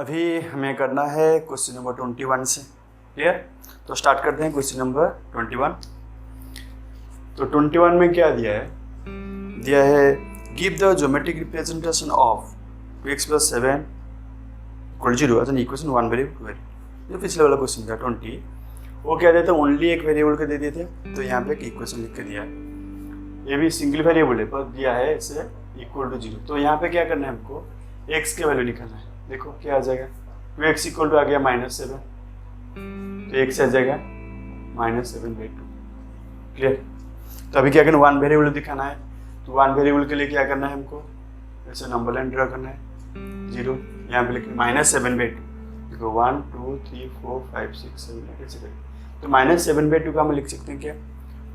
अभी हमें करना है क्वेश्चन नंबर 21 से। क्लियर? तो स्टार्ट करते हैं क्वेश्चन नंबर 21। तो 21 में क्या दिया है? दिया है give the geometric representation of 2x + 7 = 0 as an equation 1 variable. जो पिछले वाला क्वेश्चन था 20, वो क्या देते हैं? ओनली एक वेरिएबल के दे देते हैं, तो यहाँ पे एक इक्वेशन लिख के दिया है। ये भी सिंगल वेरिएबल है पर दिया है इसे इक्वल टू 0। तो यहाँ पे क्या करना है हमको? x के वैल्यू निकालना है। देखो क्या आ जाएगा? 2x = आ गया -7, तो x आ जाएगा -7/2। क्लियर? तो अभी क्या करना है? 1 वेरिएबल दिखाना है, तो 1 वेरिएबल के लिए क्या करना है हमको? ऐसे नंबर लाइन ड्रा करना है 0, यहाँ पे लिखना -7/2। देखो 1 2 3 4 5 6 7 8 ऐसे करें, तो -7/2 का हम लिख सकते हैं क्या?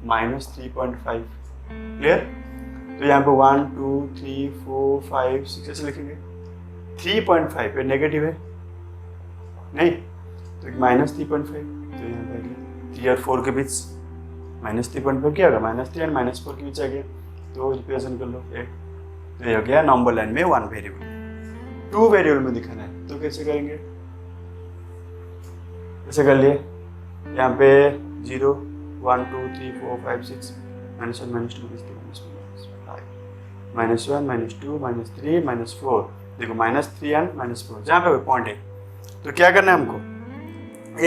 -3.5। क्लियर? तो यहाँ पे 1 2 3 4 5 6 ऐसे लिखेंगे। 3.5 नेगेटिव है नहीं, तो -3.5, तो यहाँ पे 3 और 4 के बीच -3.5 क्या होगा? -3 और -4 के बीच आ गया, तो रिप्रेजेंट कर लो एक। तो ये हो गया नंबर लाइन में 1 वेरिएबल। 2 वेरिएबल में दिखाना है, तो कैसे करेंगे? ऐसे कर लिए, यहाँ पे 0 1 2 3 4 5 6 -1 -2 -3 -5 -1 -2 -3 -4। देखो -3 और -4 जहाँ पे पॉइंट है, तो क्या करना है हमको?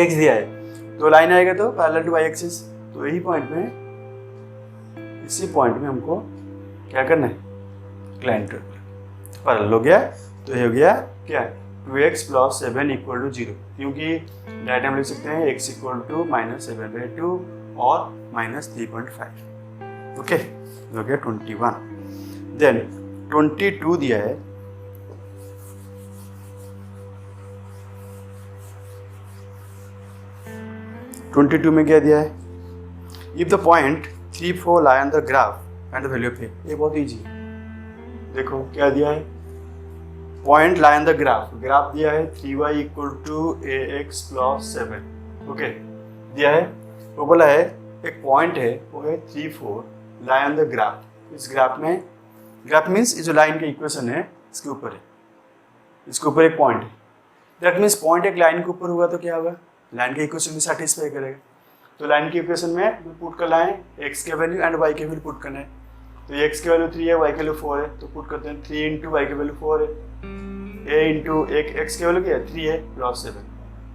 x दिया है तो लाइन आएगा तो पैरेलल टू y एक्सिस, तो यही पॉइंट में, इसी पॉइंट में हमको क्या करना है? क्लाइन कर पैरेलल हो गया, तो ये हो गया क्या? 2x + 7 = 0, क्योंकि डायरेक्ट हम लिख सकते हैं x = -7/2 और -3.5। ओके, हो गया 21। देन 22 दिया है। (22) में क्या दिया है? If the point 3 4 lie on the graph and the value of a, ये बहुत इजी है। देखो क्या दिया है? Point lie on the graph, graph दिया है 3y = ax + 7। ओके, दिया है, वो बोला है एक पॉइंट है, वो है 3 4 lie on the graph। इस ग्राफ में, ग्राफ मीन्स ये जो लाइन का इक्वेशन है इसके ऊपर है, इसके ऊपर एक पॉइंट है। दैट मीन्स पॉइंट एक लाइन के ऊपर होगा तो क्या होगा? लाइन के इक्वेशन भी सेटिस्फाई करेगा। तो लाइन के इक्वेशन में पुट करना है x के वैल्यू एंड y के वैल्यू पुट करना है। तो x के वैल्यू 3 है, y के वैल्यू 4 है, तो पुट करते हैं 3 × y के वैल्यू 4 है, a × x के वैल्यू क्या है? 3 है + 7,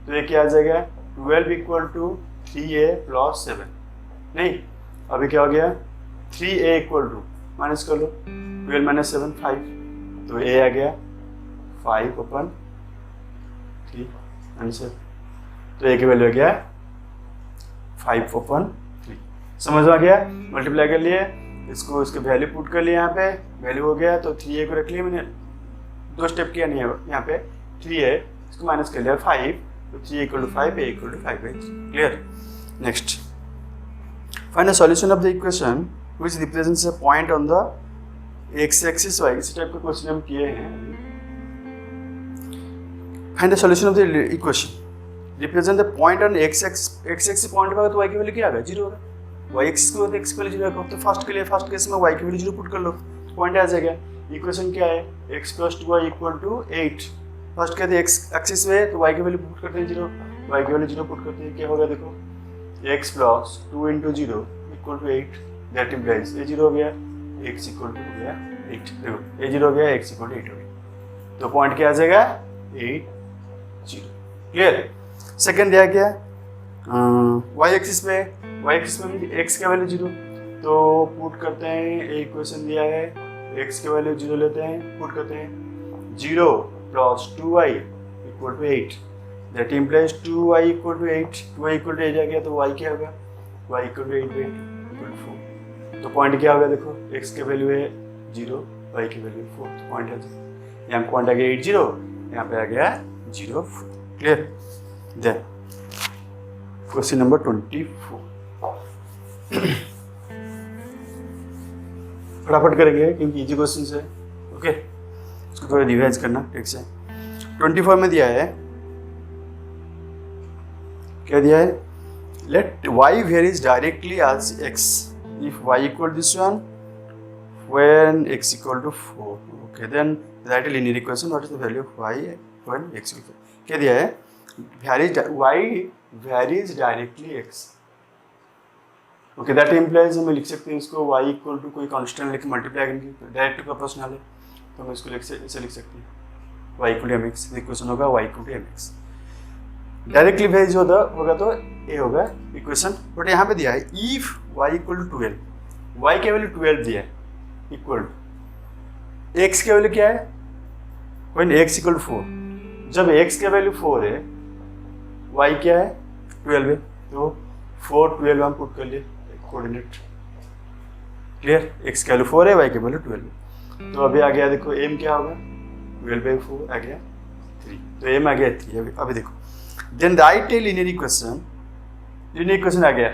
तो ये क्या आ जाएगा? 12 = 3a + 7। नहीं, अभी क्या हो गया? 3a = माइनस कर लो, 12 - 7 5, तो a आ गया 5/3 आंसर। तो a की वैल्यू आ गया 5/3। समझ आ गया? मल्टीप्लाई कर लिए, इसको इसके वैल्यू पुट कर लिए, यहाँ पे वैल्यू हो गया, तो 3a को रख लिया मैंने, 2 स्टेप किया नहीं है, यहाँ पे 3 है, इसको माइनस कर लिया 5, तो 3 = 5, a = 5/3। Clear? Next, find the solution of the equation which represents a point on the x axis y। इस टाइप के क्वेश्चन हम किए हैं। Find the solution of the equation represent the point on x axis point पर, तो y की value क्या आ गया? 0 होगा। y एक्सिस को तो x की वैल्यू 0 होगा, तो फर्स्ट के लिए, फर्स्ट केस में y की वैल्यू 0 पुट कर लो, पॉइंट आ जाएगा। इक्वेशन क्या है? x + 2y = 8। फर्स्ट कहते हैं x एक्सिस में, तो y की वैल्यू पुट करते हैं 0, y की वैल्यू 0 पुट करते हैं, क्या होगा? देखो x + 2 × 0 = 8, दैट इंप्लाइज a 0 हो गया, x = हो गया 8। देखो a 0 हो गया, x = 8 हो गया, तो पॉइंट क्या आ जाएगा? 8 0। क्लियर? सेकंड दिया क्या? y एक्सिस में, y एक्सिस में x का वैल्यू 0, तो पुट करते हैं, इक्वेशन दिया है x के वैल्यू 0 लेते हैं, पुट करते हैं 0 + 2y = 8, that implies 2y = 8, 2y = 8 आ गया, तो y क्या होगा? y = 8/8 = 4। तो पॉइंट क्या होगा? देखो x के वैल्यू है 0, y की वैल्यू 4, तो पॉइंट आ जाएगा, यहाँ पॉइंट आ गया 8 0, यहाँ पे आ गया 0 4। क्लियर? देन क्वेश्चन नंबर 24, फटाफट करेंगे क्योंकि इजी क्वेश्चन है। ओके, इसको थोड़ा रिवाइज करना ठीक से। 24 में दिया है, क्या दिया है? Let y varies directly as x if y = this one when x = 4. Okay, then write a linear equation. What is the value of y when x equal 5 क्या दिया है varies directly x। Okay that implies हमें लिख सकते हैं इसको y equal to कोई constant लेके मल्टीप्लाई करेंगे डायरेक्ट प्रोपोर्शनल है तो हम इसको ऐसे लिख सकते हैं y equal to mx equation होगा y equal to mx। Directly वेज होगा तो ये होगा इक्वेशन बट यहाँ पे दिया है if y equal to 12 y की वैल्यू 12 दिया है इक्वल टू x की वैल्यू क्या है व्हेन x इक्वल टू 4 जब x की वैल्यू 4 है y क्या है 12 है तो 4 12 हम पुट कर लिए कोऑर्डिनेट क्लियर x की वैल्यू 4 है y की वैल्यू 12 है तो अभी आ गया देखो m क्या होगा 12/4 आ गया 3 तो m आ गया 3 अभी देखो then write a linear equation आ गया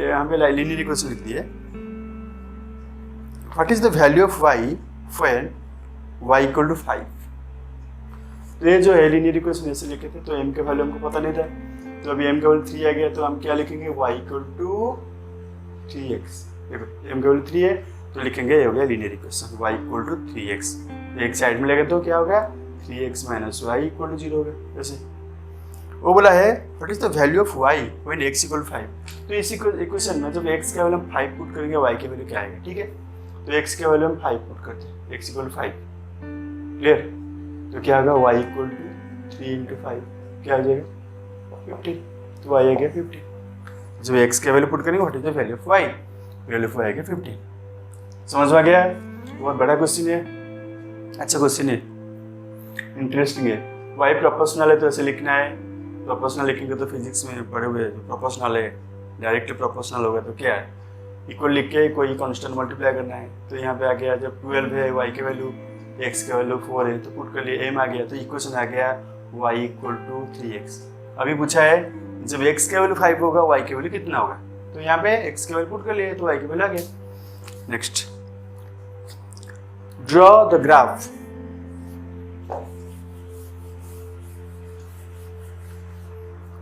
यहाँ पे लीनियर इक्वेशन लिख दिए what is the value of y when y equal to 5 तो ये जो है लीनियर इक्वेशन ऐसे लिखे थे तो m का वैल्यू हमको पता नहीं था तो अभी m का वैल्यू 3 आ गया तो हम क्या लिखेंगे y इक्वल टू 3x देखो m का वैल्यू 3 है तो लिखेंगे ये हो गया linear equation y equal to 3x एक साइड में लगे तो क्या होगा 3x minus y equal to 0 होगा ऐसे वो बोला है what is the value of y when x equal 5 तो इसी इक्वेशन में जब x का वैल्यू हम 5 पुट करेंगे y की वैल्यू क्या आएगा ठीक है तो x की वैल्यू हम 5 पुट करते हैं x इक्वल 5 क्लियर तो क्या होगा y इक्वल टू 3 इंटू 5 क्या आ जाएगा 15 तो y आ गया 15 जब x की वैल्यू पुट करेंगे what is the value of y value of y आएगा 15 समझ में आ गया बहुत बड़ा क्वेश्चन है अच्छा क्वेश्चन है इंटरेस्टिंग है y प्रोपोर्शनल है तो ऐसे लिखना है प्रोपोर्शनल लिखेंगे तो फिजिक्स में पढ़े हुए प्रोपोर्शनल है डायरेक्टली प्रोपोर्शनल होगा तो क्या है इक्वल लिख के कोई कांस्टेंट मल्टीप्लाई करना है तो यहाँ पे आ गया जब 12 है y की वैल्यू x की वैल्यू 4 है तो पुट कर लिए m आ गया तो इक्वेशन आ गया y इक्वल टू 3x अभी पूछा है जब x की वैल्यू 5 होगा y की वैल्यू कितना होगा तो यहाँ पे x की वैल्यू पुट कर लिए तो y की वैल्यू आ गया नेक्स्ट ड्रॉ द ग्राफ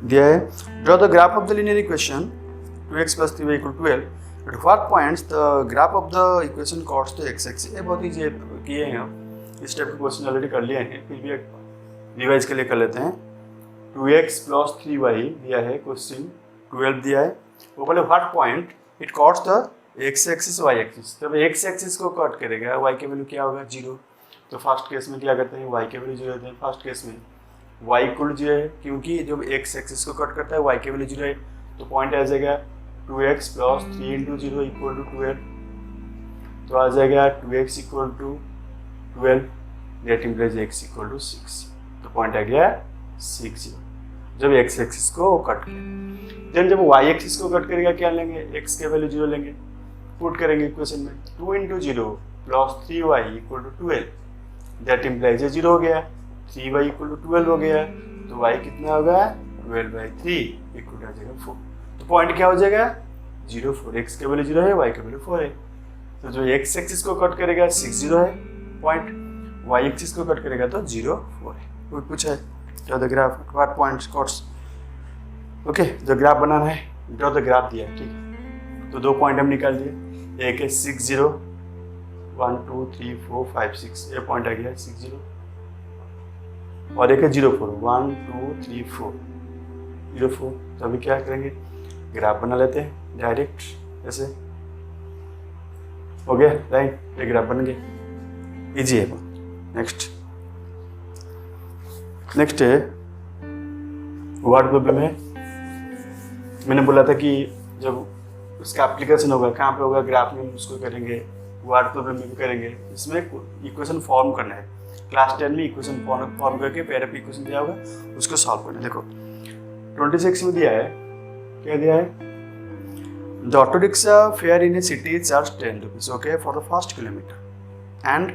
दिया है draw the graph of the linear equation 2x plus 3y equal to 12 at what points the graph of the equation cross the x-axis ये बहुत easy किए हैं हम इस टाइप के क्वेश्चन ऑलरेडी कर लिए हैं फिर भी रिवाइज के लिए कर लेते हैं 2x plus 3y दिया है क्वेश्चन 12 दिया है वो बोले what point it cuts the x-axis y-axis जब x-axis को कट करेगा y की वैल्यू क्या होगा 0 तो फर्स्ट केस में क्या करते हैं y की वैल्यू 0 देते हैं फर्स्ट केस में y इक्वल 0 है क्योंकि जब x एक्सिस को कट करता है y की वैल्यू 0 है तो पॉइंट आ जाएगा 2x plus 3 into 0 equal to 12 तो आ जाएगा 2x equal to 12 that implies x equal to 6 तो पॉइंट आ गया 6 जब x एक्सिस को कट करेगा देन जब y एक्सिस को कट करेगा क्या लेंगे x के वैल्यू 0 लेंगे पुट करेंगे इक्वेशन में 2 into 0 plus 3y equal to 12 that implies 0 हो गया 3y इक्वल टू 12 हो गया तो y कितना होगा 12/3 इक्वल आ जाएगा 4 तो पॉइंट क्या हो जाएगा 0 4 x के वैल्यू 0 है y के वैल्यू 4 है तो जो x एक्सिस को कट करेगा 6 0 है पॉइंट y एक्सिस को कट करेगा तो 0 4 है वो पूछा है draw the graph what points cuts okay जो ग्राफ बनाना है ड्रॉ द ग्राफ दिया है ठीक है तो दो पॉइंट हम निकाल दिए एक है 6 0 1 2 3 4 5 6 ये पॉइंट आ गया 6 0 और एक है 0 4 1 2 3 4 0 4 तो अभी क्या करेंगे ग्राफ बना लेते हैं डायरेक्ट ऐसे हो गया राइट ये ग्राफ बन गया इजी है नेक्स्ट है वर्ड प्रॉब्लम है मैंने बोला था कि जब उसका एप्लीकेशन होगा कहाँ पे होगा ग्राफ में उसको करेंगे वर्ड प्रॉब्लम में भी करेंगे इसमें इक्वेशन फॉर्म करना है क्लास 10 में इक्वेशन फॉर्म करके पेयर ऑफ इक्वेशन दिया होगा उसको सॉल्व करना देखो 26 में दिया है क्या दिया है the auto rickshaw fair in A city charge 10 rupees okay for the first kilometre and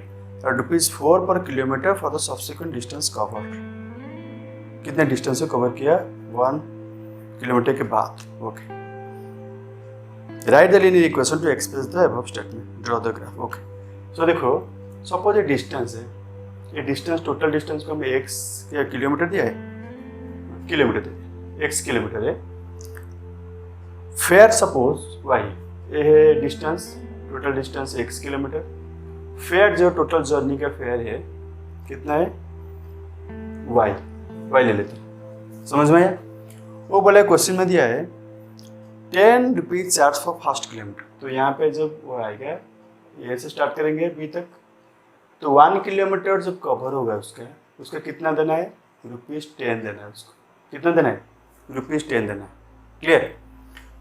₹4 पर kilometre for the subsequent distance covered कितने डिस्टेंस को कवर किया 1 किलोमीटर के बाद okay right the linear equation two express the above statement draw the graph okay so देखो suppose ये distance है ये डिस्टेंस टोटल डिस्टेंस को हमें x किलोमीटर दिया है किलोमीटर दिया x किलोमीटर है फेयर सपोज y ये है distance total distance x kilometre fair जो टोटल जर्नी का फेयर है कितना है वाई ले लेते हैं। समझ में आया? वो बोला क्वेश्चन में दिया है 10 rupees charge for first kilometre. तो यहाँ पे जब वो आएगा ये से स्टार्ट करेंगे बी तक, तो 1 किलोमीटर जब कवर होगा उसका कितना देना है? ₹10 देना है उसको। कितना देना है? ₹10 देना है। क्लियर?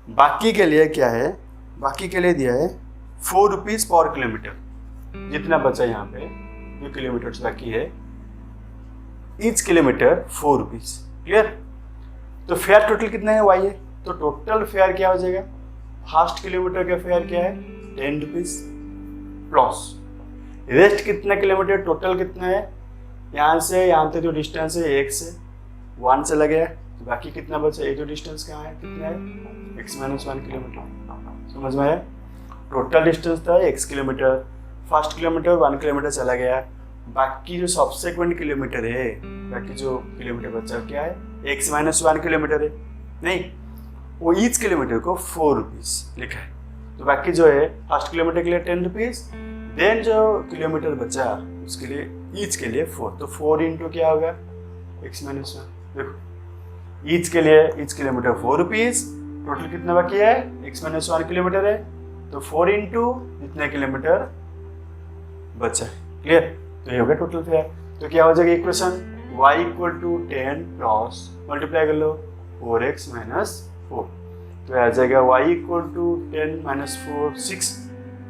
बाकी के लिए क्या है? बाकी के लिए दिया है 4 रुपीज़ पर किलोमीटर। जितना बचा यहाँ पे जो किलोमीटर बाकी है, ईच किलोमीटर 4 रुपीज़। क्लियर? तो फेयर टोटल कितना है? वाई है। तो टोटल फेयर क्या हो जाएगा? फर्स्ट किलोमीटर का फेयर क्या है? 10 रुपीज़ प्लस रेस्ट कितना किलोमीटर टोटल कितना है? यहाँ से यहाँ तक जो डिस्टेंस है 1 से 1 चला गया, तो बाकी कितना बचा? ये जो डिस्टेंस कहाँ है? कितना है? x-1 kilometre. समझ में आया? टोटल डिस्टेंस था x kilometre, first kilometre 1 kilometre चला गया, बाकी जो सब्सिक्वेंट किलोमीटर है, बाकी जो किलोमीटर बचा क्या है? x-1 किलोमीटर है। नहीं, वो ईच किलोमीटर को 4 रुपीज़ लिखा है। तो बाकी जो है फर्स्ट किलोमीटर के लिए 10 रुपीज़, देन जो किलोमीटर बचा उसके लिए ईच के लिए 4, तो 4 इंटू क्या होगा? x-1। देखो ईच के लिए ईच किलोमीटर 4 रुपीज़, टोटल कितना बाकी है? x-1 किलोमीटर है, तो 4 इंटू जितने किलोमीटर बचा है। क्लियर? तो ये हो गया टोटल फेयर। तो क्या हो जाएगा इक्वेशन? y = 10 प्लस मल्टीप्लाई कर लो 4x - 4, तो आ जाएगा y = 10 - 4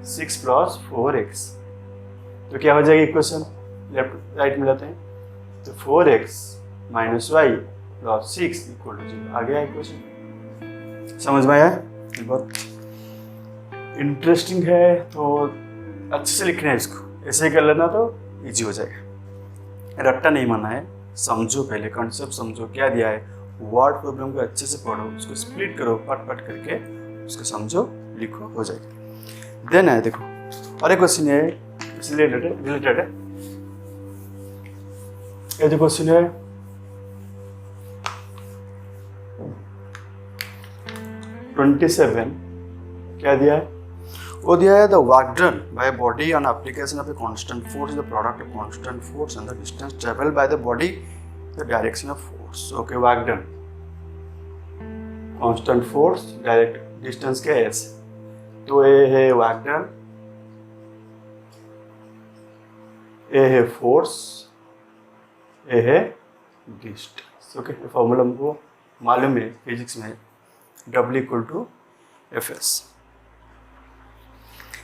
6 प्लस 4x। तो क्या हो जाएगी इक्वेशन? लेफ्ट राइट मिलाते हैं, तो 4x - y प्लस 6 = 0 आ गया इक्वेशन। समझ में आया? बहुत इंटरेस्टिंग है, तो अच्छे से लिखना है इसको, ऐसे ही कर लेना तो इजी हो जाएगा। रट्टा नहीं माना है, समझो, पहले कॉन्सेप्ट समझो क्या दिया है, वर्ड प्रॉब्लम को अच्छे से पढ़ो, उसको स्प्लिट करो पट करके, उसको समझो, लिखो, हो जाएगा। देन है देखो और एक क्वेश्चन है इसलिए रिलेटेड है। ये जो क्वेश्चन है 27 क्या दिया है? वो दिया है the work done by body on application of a constant force is the product of constant force and the distance travelled by the body the direction of force. Okay, work done, constant force, direct distance क्या है ऐसे, तो ये है work done, ये है force, ये है डिस्टेंस। ओके, फॉर्मूला हमको मालूम है फिजिक्स में, W = Fs।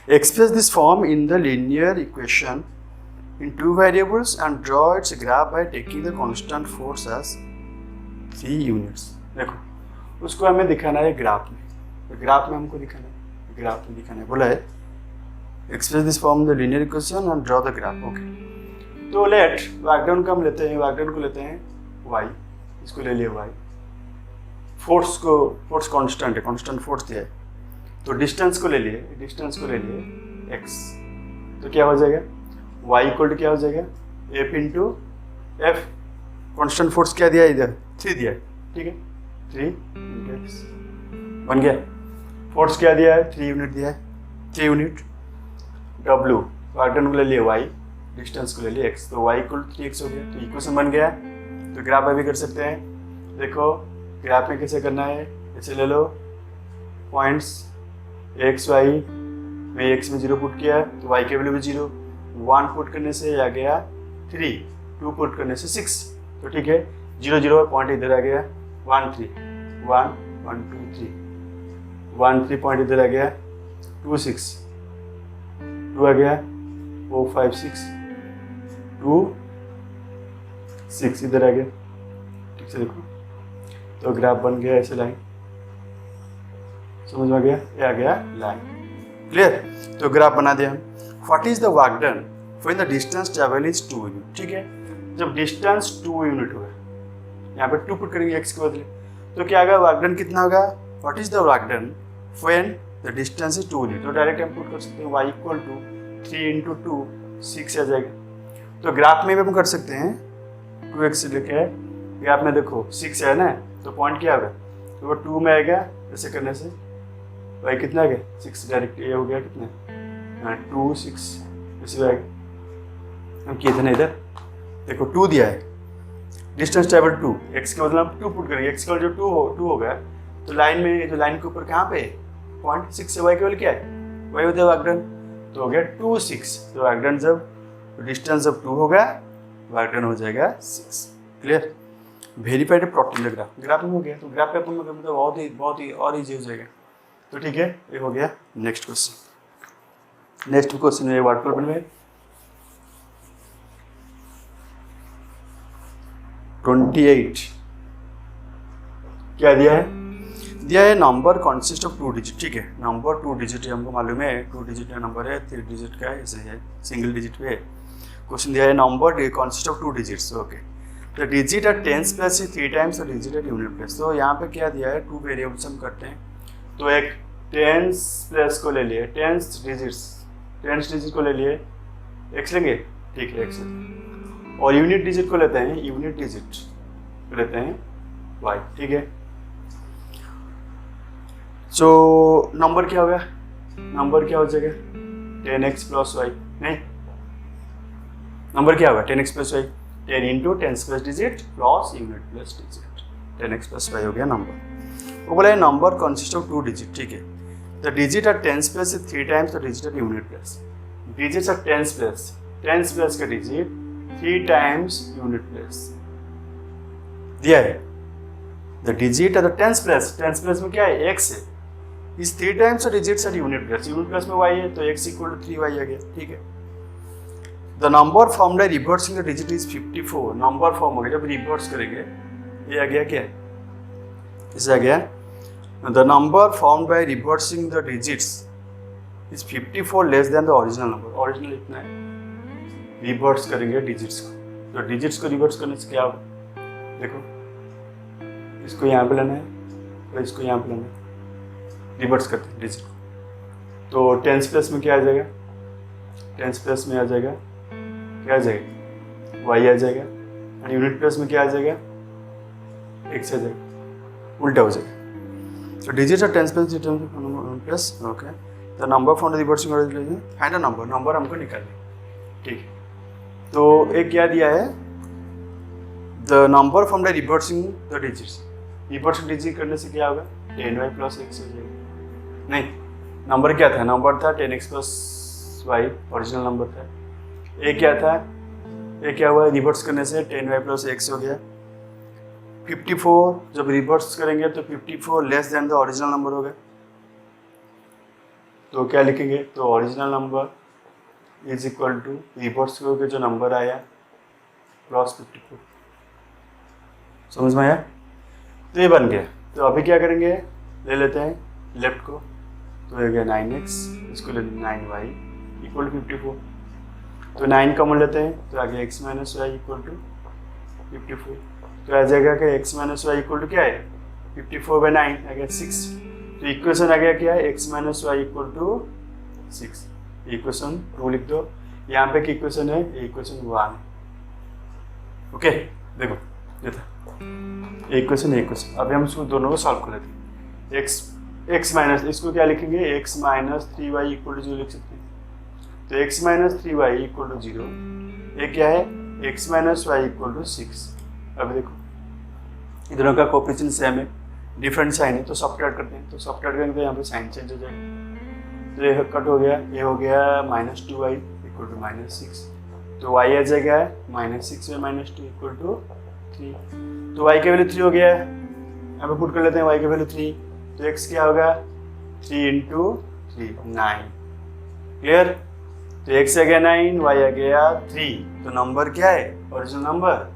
Express this form in the linear equation in 2 variables and draw its graph by taking the constant force as 3 units। देखो उसको हमें दिखाना है ग्राफ में, तो ग्राफ में हमको दिखाना है, ग्राफ में दिखाना है, बोला है express this form the linear equation and draw the graph. Okay, तो लेट वर्कडन को हम लेते हैं, वर्कडन को लेते हैं y, इसको ले लिए y, फोर्स कांस्टेंट है, कांस्टेंट फोर्स दिया है, तो डिस्टेंस को ले लिए, डिस्टेंस को ले लिए x, तो क्या हो जाएगा? y = क्या हो जाएगा? F × F, कांस्टेंट फोर्स क्या दिया है इधर? 3 दिया है, ठीक है, 3 × x बन गया। फोर्स क्या दिया है? 3 यूनिट दिया है, 3 यूनिट। W वर्कडन को ले लिए y, डिस्टेंस को ले लिए x, तो y = 3x हो गया, तो इक्वेशन बन गया। तो ग्राफ अभी कर सकते हैं, देखो ग्राफ में कैसे करना है, ऐसे ले लो पॉइंट्स x y में, x में 0 पुट किया तो y के वैल्यू में 0, 1 पुट करने से आ गया 3, 2 पुट करने से 6, तो ठीक है 0 0 पॉइंट इधर आ गया 1 3 1 1 2 3 1 3 पॉइंट इधर आ गया 2 6 2 आ गया 4 5 6 2 6 इधर आ गया। ठीक से देखो, तो ग्राफ बन गया ऐसे लाइन, समझ में आ गया? ये आ गया लाइन। क्लियर? तो ग्राफ बना दिया हम। What is the work done when the distance travel is 2 unit. ठीक है, जब डिस्टेंस 2 यूनिट हुआ, यहाँ पे 2 पुट करेंगे x के बदले, तो क्या होगा? वर्क डन कितना होगा? What is the work done when the distance is 2 unit, तो डायरेक्ट हम पुट कर सकते हैं y = 3 × 2 6 आ जाएगा। तो ग्राफ में भी हम कर सकते हैं, 2x से लेके ग्राफ में देखो 6 है ना, तो पॉइंट क्या होगा? तो वो 2 में आएगा, ऐसे करने से भाई कितना आ गया? 6 डायरेक्ट, ये हो गया कितना? 2 6 ऐसे आएगा। हम किए थे ना इधर, देखो 2 दिया है, डिस्टेंस ट्रेवल 2, x के बदले हम 2 पुट करेंगे, x का जो 2 होगा तो लाइन में जो लाइन के ऊपर कहाँ पे 0.6 से y केवल क्या है, y होता है वाकडन, तो हो गया 2 6। तो वाकडन जब डिस्टेंस जब 2 होगा वाकडन हो जाएगा 6। Clear. Verified protein graph, graph में हो गया, तो ग्राफ पे अपन मतलब बहुत ही और ईजी हो जाएगा। तो ठीक है, ये हो गया। नेक्स्ट क्वेश्चन, नेक्स्ट क्वेश्चन है वाटर बन में 28 क्या दिया है, दिया है नंबर कॉन्सिस्ट ऑफ 2 डिजिट। ठीक है, नंबर 2 डिजिट है, हमको मालूम है 2 डिजिट का नंबर है, 3 डिजिट का ऐसे है, सिंगल डिजिट पे है। क्वेश्चन दिया है number consist of 2 digits. Okay, तो digit at tens place 3 times और डिजिट एट यूनिट प्लेस। तो यहाँ पे क्या दिया है, 2 वेरिएबल्स हम करते हैं, तो एक टेंस प्लेस को ले लिए, टेंस डिजिट को ले लिए x लेंगे, ठीक है x, और यूनिट डिजिट को लेते हैं, यूनिट डिजिट को लेते हैं y। ठीक है, सो नंबर क्या होगा, नंबर क्या हो जाएगा 10x प्लस y, नहीं नंबर क्या होगा 10x plus y, 10 into tens plus digit plus unit plus digit, 10x plus y हो गया नंबर। वो बोला है नंबर कंसिस्ट ऑफ 2 डिजिट। ठीक है, the digit at tens place 3 times the digit at unit place. Digit at tens place का digit 3 times unit place दिया है। The digit at the tens place में क्या है x है, इस 3 times the digits at unit place में y है, तो x इक्वल टू 3y आ गया। ठीक है, the number form by reversing the digit is 54। Number form हो गया जब रिवर्स करेंगे, ये आ गया क्या, इसे आ गया the number form by reversing the digits is 54 less than the original number. Original इतना है, रिवर्स करेंगे डिजिट्स को, तो डिजिट्स को रिवर्स करने से क्या होगा, देखो इसको यहाँ पे लेना है और इसको यहाँ पे लेना है, रिवर्स करते हैं डिजिट को, तो टेंस प्लेस में क्या आ जाएगा, टेंस प्लेस में आ जाएगा क्या आ जाएगा y आ जाएगा, और यूनिट प्लेस में क्या आ जाएगा x आ जाएगा, उल्टा हो जाएगा। तो डिजिट और tens plus okay, the number from the reversing find a number, number हमको निकालना। ठीक है, तो एक क्या दिया है, the number from the reversing the digits, reversing digit करने से क्या होगा 10y प्लस x हो जाएगा। नहीं, नंबर क्या था, नंबर था 10x plus y, original number था। एक क्या था, एक क्या हुआ रिवर्स करने से 10y प्लस x हो गया। 54 जब रिवर्स करेंगे तो 54 less than the original number होगा, तो क्या लिखेंगे, तो original number is equal to reverse करके जो नंबर आया प्लस 54। समझ में आया, तो ये बन गया। तो अभी क्या करेंगे, ले लेते हैं लेफ्ट को, तो ये गया 9x, इसको ले 9y इक्वल टू 54, तो 9 कॉमन लेते हैं, तो आ गया x minus Y equal to 54, तो आ जाएगा कि x minus Y equal to क्या है 54/9 आ गया 6। तो इक्वेशन आ गया क्या है x minus Y equal to 6, equation 2 लिख दो। यहाँ पे की इक्वेशन है, इक्वेशन 1। ओके, देखो ये था इक्वेशन, इक्वेशन। अभी हम इसको दोनों को सॉल्व कर लेते हैं। x माइनस, इसको क्या लिखेंगे x minus 3y equal to 0 लिख सकते हैं, तो x minus 3y equal to 0, ये क्या है x minus Y equal to 6। अभी देखो इन दोनों का कोएफिशिएंट सेम है, डिफरेंट साइन है, तो सब्ट्रैक्ट करते हैं, तो सब्ट्रैक्ट करेंगे तो यहाँ पे साइन चेंज हो जाएगा, तो ये कट हो गया, ये हो गया -2y इक्वल टू -6, तो y आ जाएगा -6 में -2 इक्वल टू 3, तो y की वैल्यू 3 हो गया है, यहाँ पे पुट कर लेते हैं y की वैल्यू 3, तो x क्या होगा 3 इंटू 3 9। क्लियर, तो x आ गया 9, y आ गया 3, तो नंबर क्या है original number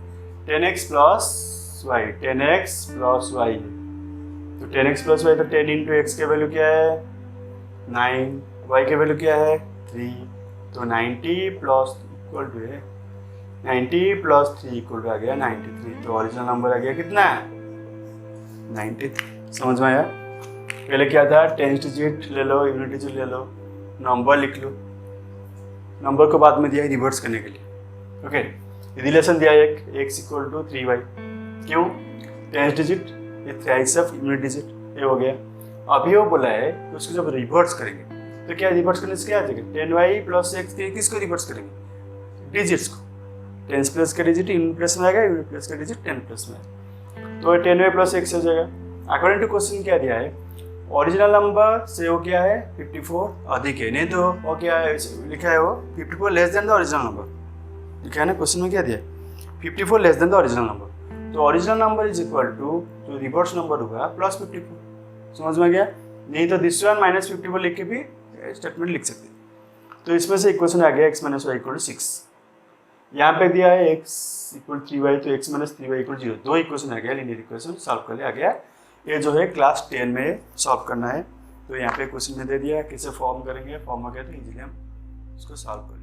10x plus y, 10x plus y, तो 10x प्लस y, तो 10 इंटू एक्स की वैल्यू क्या है 9, y की वैल्यू क्या है 3, तो 90 प्लस इक्वल टू है 90 प्लस 3 इक्वल टू आ गया 93, तो ओरिजिनल नंबर आ गया कितना 90। समझ में आया, पहले क्या था टेंस डिजिट ले लो, यूनिट डिजिट ले लो, नंबर लिख लो, नंबर को बाद में दिया है रिवर्स करने के लिए। ओके, रिलेशन दिया है x इक्वल टू 3y, क्यों टेंस डिजिट ये थ्राइस ऑफ यूनिट डिजिट, ये हो गया। अभी वो बोला है कि उसको जब रिवर्स करेंगे तो क्या रिवर्स करने से क्या आ जाएगा 10y प्लस x, किसको रिवर्स करेंगे डिजिट्स को, टेंस प्लस का डिजिट यूनिट प्लेस में आएगा, यूनिट प्लेस का डिजिट 10 प्लस में आएगा, तो 10 में प्लस x हो जाएगा। अकॉर्डिंग टू क्वेश्चन क्या दिया है, ओरिजिनल नंबर से वो क्या है 54 अधिक है, नहीं तो वो क्या है लिखा है वो 54 less than the original number लिखा है ना, क्वेश्चन में क्या दिया है 54 less than the original number, तो original number is equal to जो रिवर्स नंबर होगा प्लस 54, समझ में गया, नहीं तो दिस वन माइनस 54 लिख के भी स्टेटमेंट लिख सकते हैं। तो इसमें से इक्वेशन आ गया x minus Y equal to 6, यहाँ पे दिया है x इक्वल 3y, तो x माइनस 3y इक्वल 0, दो इक्वेशन आ गया, लीनियर इक्वेशन सॉल्व कर लिया गया। ये जो है क्लास 10 में सॉल्व करना है, तो यहाँ पे क्वेश्चन में दे दिया कैसे फॉर्म करेंगे, फॉर्म हो गया तो इजीली हम इसको सॉल्व कर